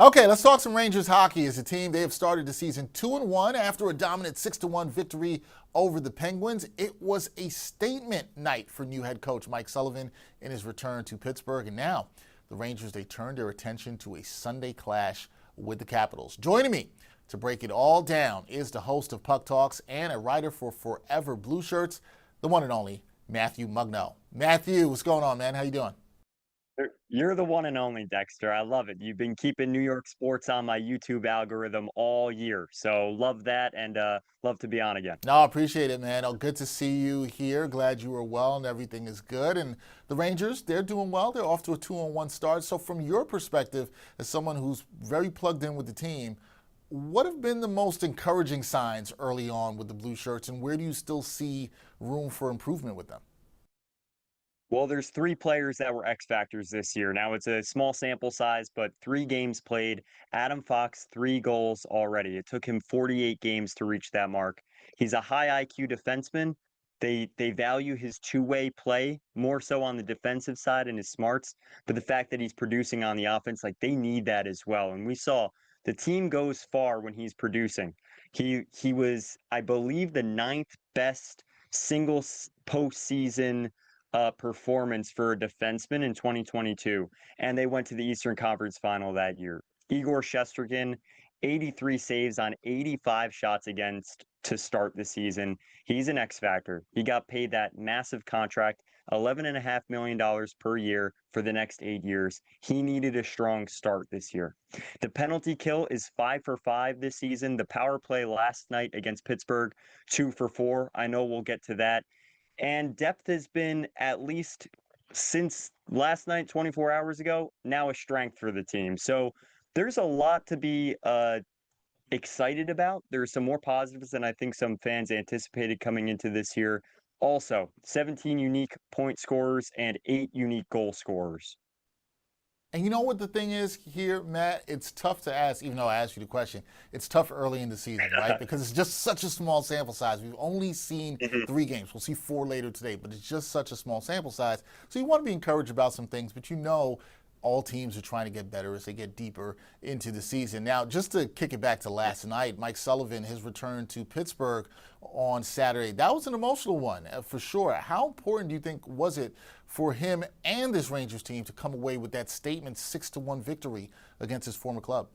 Okay, let's talk some Rangers hockey. As a team, they have started the season 2-1 after a dominant 6-1 victory over the Penguins. It was a statement night for new head coach Mike Sullivan in his return to Pittsburgh. And now the Rangers, they turned their attention to a Sunday clash with the Capitals. Joining me to break it all down is the host of Puck Talks and a writer for Forever Blue Shirts, the one and only Matthew Mugno. Matthew, what's going on, man? How you doing? You're the one and only, Dexter. I love it. You've been keeping New York sports on my YouTube algorithm all year. So love that and love to be on again. No, I appreciate it, man. Oh, good to see you here. Glad you were well and everything is good. And the Rangers, they're doing well. They're off to a 2-1 start. So, from your perspective, as someone who's very plugged in with the team, what have been the most encouraging signs early on with the Blue Shirts, and where do you still see room for improvement with them? Well, there's three players that were X factors this year. Now it's a small sample size, but 3 games played. Adam Fox, 3 goals already. It took him 48 games to reach that mark. He's a high IQ defenseman. They value his two-way play more so on the defensive side and his smarts, but the fact that he's producing on the offense, like they need that as well. And we saw the team goes far when he's producing. He was, I believe, the ninth best single postseason performance for a defenseman in 2022, and they went to the Eastern Conference Final that year. Igor Shesterkin, 83 saves on 85 shots against to start the season. He's an X factor. He got paid that massive contract, $11.5 million per year for the next 8 years. He needed a strong start this year. The penalty kill is 5 for 5 this season. The power play last night against Pittsburgh, 2 for 4. I know we'll get to that. And depth has been, at least since last night, 24 hours ago, now a strength for the team. So there's a lot to be excited about. There's some more positives than I think some fans anticipated coming into this year. Also, 17 unique point scorers and 8 unique goal scorers. And you know what the thing is here, Matt? It's tough to ask, even though I asked you the question. It's tough early in the season, right? Because it's just such a small sample size. We've only seen 3 games. We'll see 4 later today, but it's just such a small sample size. So you want to be encouraged about some things, but you know all teams are trying to get better as they get deeper into the season. Now, just to kick it back to last night, Mike Sullivan, his return to Pittsburgh on Saturday, that was an emotional one for sure. How important do you think was it for him and this Rangers team to come away with that statement 6-1 victory against his former club?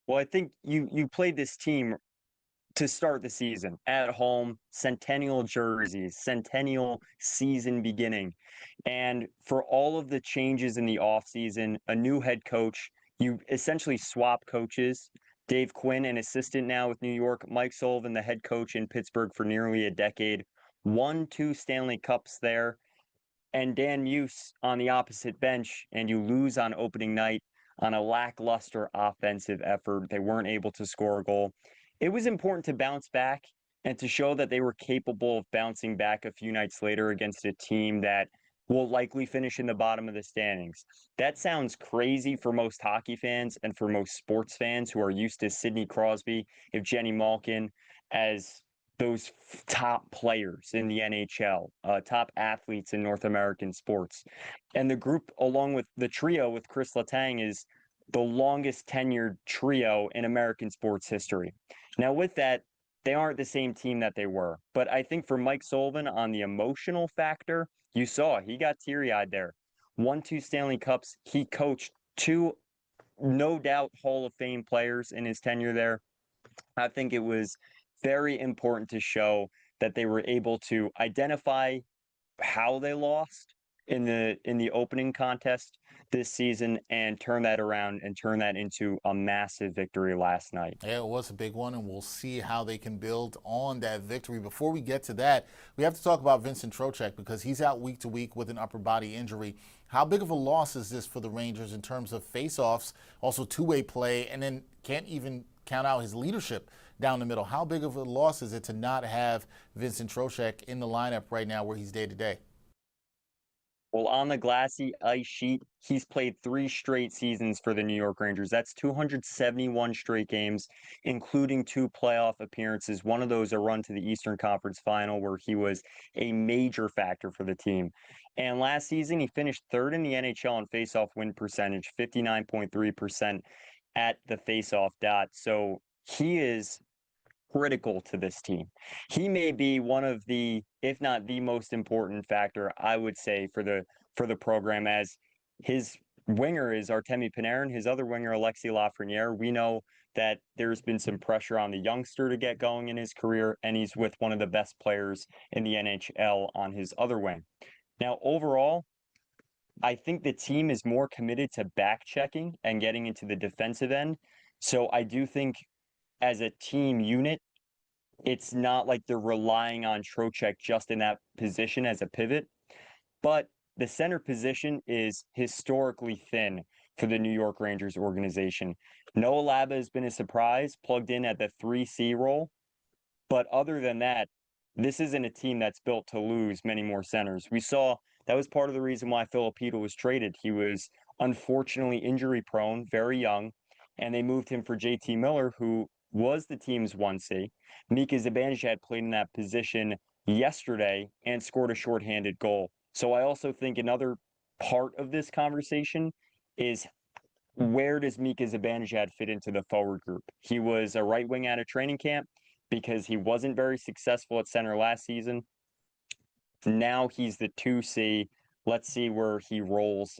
Well, I think you played this team to start the season at home, centennial jerseys, centennial season beginning. And for all of the changes in the offseason, a new head coach, you essentially swap coaches. Dave Quinn, an assistant now with New York, Mike Sullivan, the head coach in Pittsburgh for nearly a decade, won 2 Stanley Cups there, and Dan Muse on the opposite bench, and you lose on opening night on a lackluster offensive effort. They weren't able to score a goal. It was important to bounce back and to show that they were capable of bouncing back a few nights later against a team that will likely finish in the bottom of the standings. That sounds crazy for most hockey fans and for most sports fans who are used to Sidney Crosby, Evgeny Malkin as those top players in the NHL, top athletes in North American sports. And the group, along with the trio with Chris Letang, is the longest tenured trio in American sports history. Now, with that, they aren't the same team that they were. But I think for Mike Sullivan, on the emotional factor, you saw he got teary eyed there. Won 2 Stanley Cups. He coached 2, no doubt, Hall of Fame players in his tenure there. I think it was very important to show that they were able to identify how they lost in the opening contest this season and turn that around and turn that into a massive victory last night. Yeah, it was a big one, and we'll see how they can build on that victory. Before we get to that, we have to talk about Vincent Trocheck because he's out week to week with an upper body injury. How big of a loss is this for the Rangers in terms of faceoffs, also two-way play, and then can't even count out his leadership down the middle? How big of a loss is it to not have Vincent Trocheck in the lineup right now where he's day to day? Well, on the glassy ice sheet, he's played 3 straight seasons for the New York Rangers. That's 271 straight games, including 2 playoff appearances. One of those a run to the Eastern Conference Final, where he was a major factor for the team. And last season, he finished third in the NHL in faceoff win percentage, 59.3% at the faceoff dot. So he is critical to this team. He may be one of the, if not the most important factor, I would say, for the program, as his winger is Artemi Panarin, his other winger Alexis Lafreniere. We know that there's been some pressure on the youngster to get going in his career, and he's with one of the best players in the NHL on his other wing. Now, overall, I think the team is more committed to back checking and getting into the defensive end. So I do think as a team unit, it's not like they're relying on Trocheck just in that position as a pivot, but the center position is historically thin for the New York Rangers organization. Noah Laba has been a surprise, plugged in at the 3C role, but other than that, this isn't a team that's built to lose many more centers. We saw that was part of the reason why Filipino was traded. He was unfortunately injury prone, very young, and they moved him for JT Miller, who was the team's 1C. Mika Zibanejad played in that position yesterday and scored a shorthanded goal. So I also think another part of this conversation is, where does Mika Zibanejad fit into the forward group? He was a right wing out of training camp because he wasn't very successful at center last season. Now he's the 2C. Let's see where he rolls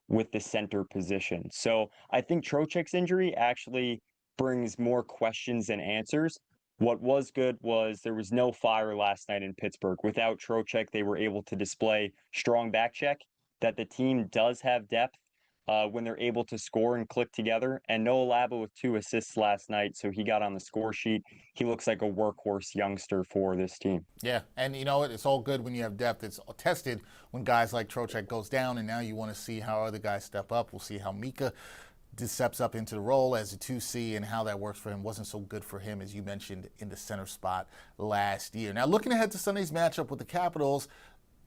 with the center position. So I think Trocheck's injury actually brings more questions than answers. What was good was there was no fire last night in Pittsburgh. Without Trocheck, they were able to display strong back check, that the team does have depth when they're able to score and click together. And Noah Laba with 2 assists last night, so he got on the score sheet. He looks like a workhorse youngster for this team. Yeah, and you know what? It's all good when you have depth. It's tested when guys like Trocheck goes down, and now you want to see how other guys step up. We'll see how Mika steps up into the role as a 2C and how that works for him. Wasn't so good for him, as you mentioned, in the center spot last year. Now, looking ahead to Sunday's matchup with the Capitals,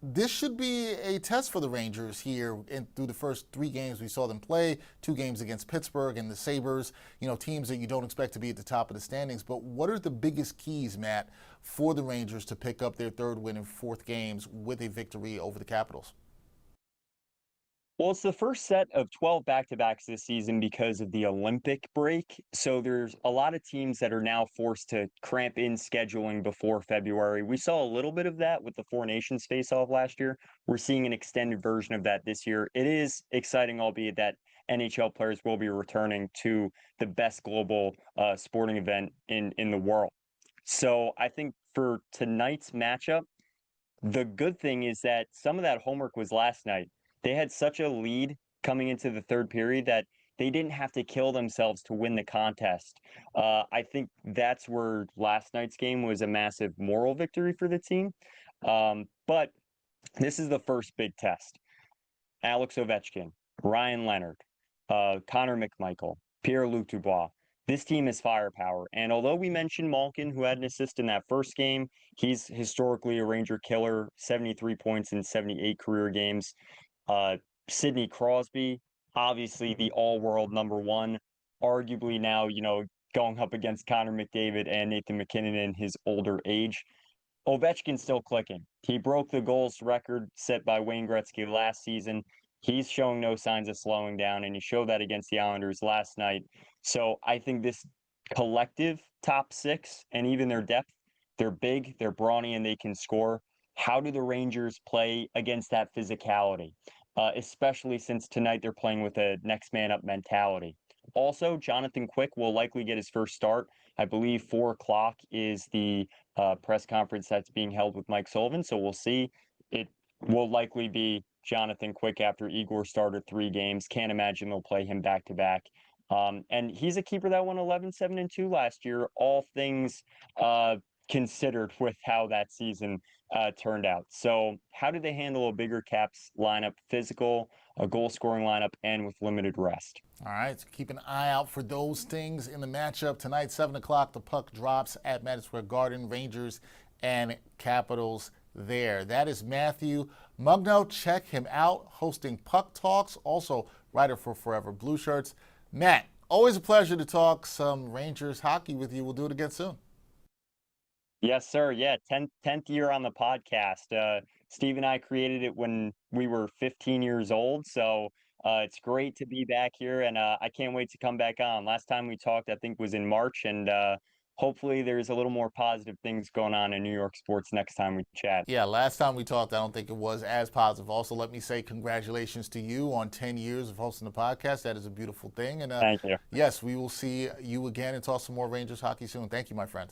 this should be a test for the Rangers here through the first 3 games we saw them play, 2 games against Pittsburgh and the Sabres, teams that you don't expect to be at the top of the standings. But what are the biggest keys, Matt, for the Rangers to pick up their 3rd win in 4th games with a victory over the Capitals? Well, it's the first set of 12 back-to-backs this season because of the Olympic break. So there's a lot of teams that are now forced to cramp in scheduling before February. We saw a little bit of that with the Four Nations face-off last year. We're seeing an extended version of that this year. It is exciting, albeit that NHL players will be returning to the best global sporting event in the world. So I think for tonight's matchup, the good thing is that some of that homework was last night. They had such a lead coming into the 3rd period that they didn't have to kill themselves to win the contest. I think that's where last night's game was a massive moral victory for the team. But this is the first big test. Alex Ovechkin, Ryan Leonard, Connor McMichael, Pierre-Luc Dubois. This team is firepower. And although we mentioned Malkin, who had an assist in that first game, he's historically a Ranger killer, 73 points in 78 career games. Sidney Crosby, obviously the all-world #1, arguably now, going up against Connor McDavid and Nathan MacKinnon in his older age. Ovechkin's still clicking. He broke the goals record set by Wayne Gretzky last season. He's showing no signs of slowing down, and he showed that against the Islanders last night. So I think this collective top 6 and even their depth, they're big, they're brawny, and they can score. How do the Rangers play against that physicality? Especially since tonight they're playing with a next man up mentality. Also, Jonathan Quick will likely get his first start. I believe 4 o'clock is the press conference that's being held with Mike Sullivan. So we'll see. It will likely be Jonathan Quick after Igor started 3 games. Can't imagine they'll play him back to back. And he's a keeper that won 11-7-2 last year. All things considered with how that season turned out. So how do they handle a bigger Caps lineup, physical, a goal-scoring lineup, and with limited rest? All right, so keep an eye out for those things in the matchup tonight. 7 o'clock, the puck drops at Madison Square Garden. Rangers and Capitals there. That is Matthew Mugno, check him out, hosting Puck Talks, also writer for Forever Blue Shirts. Matt, always a pleasure to talk some Rangers hockey with you. We'll do it again soon. Yes, sir. Yeah, 10th year on the podcast. Steve and I created it when we were 15 years old, so it's great to be back here, and I can't wait to come back on. Last time we talked, I think, was in March, and hopefully there's a little more positive things going on in New York sports next time we chat. Yeah, last time we talked, I don't think it was as positive. Also, let me say congratulations to you on 10 years of hosting the podcast. That is a beautiful thing. And Thank you. yes, we will see you again and talk some more Rangers hockey soon. Thank you, my friend.